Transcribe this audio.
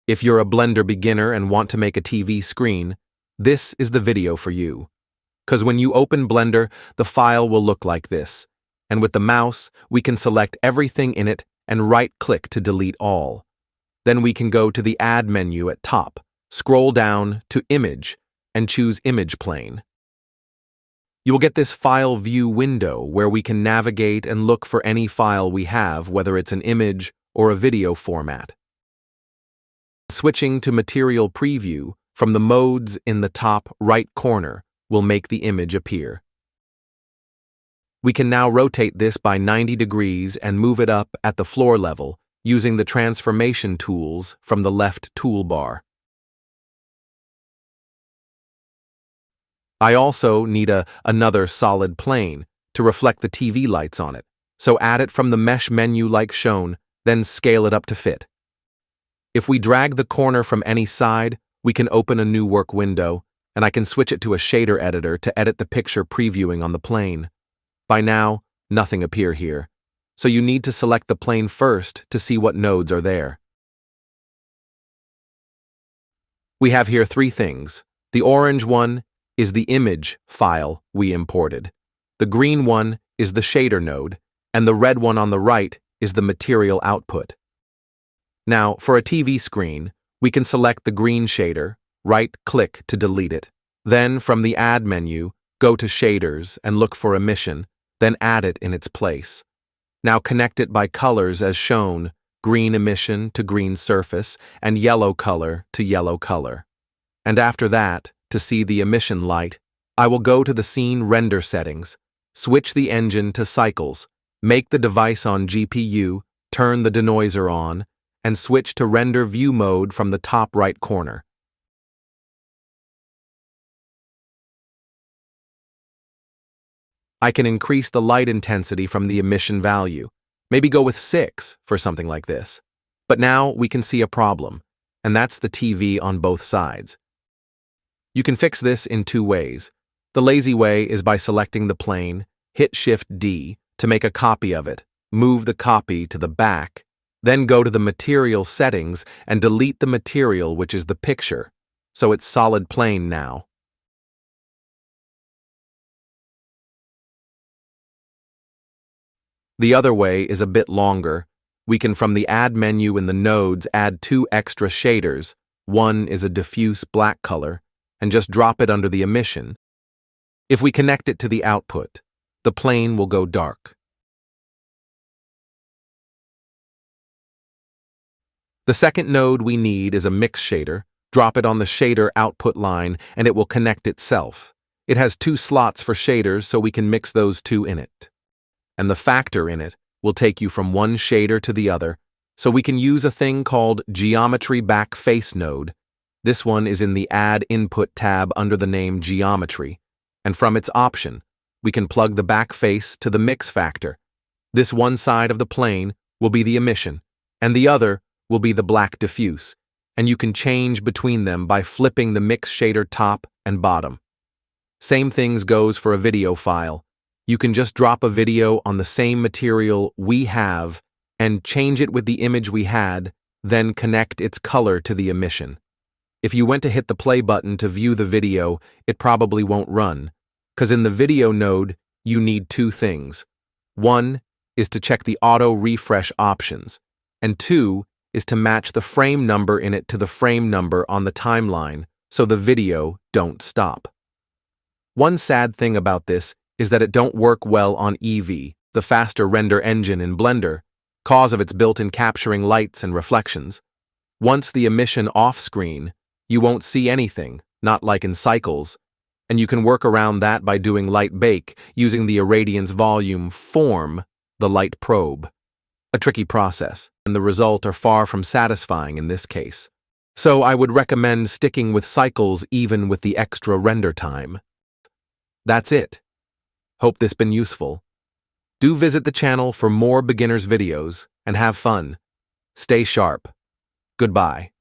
If you're a Blender beginner and want to make a TV screen, this is the video for you. Because when you open Blender, the file will look like this. And with the mouse, we can select everything in it and right-click to delete all. Then we can go to the Add menu at top, scroll down to Image, and choose Image Plane. You will get this File View window where we can navigate and look for any file we have, whether it's an image or a video format. Switching to Material Preview from the modes in the top right corner will make the image appear. We can now rotate this by 90 degrees and move it up at the floor level using the transformation tools from the left toolbar. I also need another solid plane to reflect the TV lights on it, so add it from the mesh menu like shown, then scale it up to fit. If we drag the corner from any side, we can open a new work window, and I can switch it to a shader editor to edit the picture previewing on the plane. By now, nothing appears here, so you need to select the plane first to see what nodes are there. We have here three things. The orange one is the image file we imported. The green one is the shader node, and the red one on the right is the material output. Now, for a TV screen, we can select the green shader, right-click to delete it. Then, from the Add menu, go to Shaders and look for Emission, then add it in its place. Now connect it by colors as shown, green emission to green surface, and yellow color to yellow color. And after that, to see the emission light, I will go to the Scene Render settings, switch the engine to Cycles, make the device on GPU, turn the denoiser on, and switch to Render View mode from the top right corner. I can increase the light intensity from the emission value, maybe go with 6 for something like this. But now we can see a problem, and that's the TV on both sides. You can fix this in two ways. The lazy way is by selecting the plane, hit Shift-D to make a copy of it, move the copy to the back, then go to the material settings and delete the material, which is the picture, so it's solid plane now. The other way is a bit longer. We can, from the Add menu in the nodes, add 2 extra shaders. One is a diffuse black color, and just drop it under the emission. If we connect it to the output, the plane will go dark. The second node we need is a mix shader. Drop it on the shader output line and it will connect itself. It has 2 slots for shaders, so we can mix those 2 in it. And the factor in it will take you from one shader to the other, so we can use a thing called Geometry Back Face node. This one is in the Add Input tab under the name Geometry, and from its option, we can plug the back face to the mix factor. This one side of the plane will be the emission, and the other will be the black diffuse, and you can change between them by flipping the mix shader top and bottom. Same things goes for a video file. You can just drop a video on the same material we have and change it with the image we had, then connect its color to the emission. If you went to hit the play button to view the video, it probably won't run, because in the video node, you need 2 things. 1 is to check the auto refresh options, and 2 is to match the frame number in it to the frame number on the timeline so the video don't stop. One sad thing about this is that it don't work well on Eevee, the faster render engine in Blender, cause of its built-in capturing lights and reflections. Once the emission off-screen, you won't see anything, not like in Cycles, and you can work around that by doing light bake using the irradiance volume form, the light probe. A tricky process, and the result are far from satisfying in this case. So I would recommend sticking with Cycles even with the extra render time. That's it. Hope this been useful. Do visit the channel for more beginners videos and have fun. Stay sharp. Goodbye.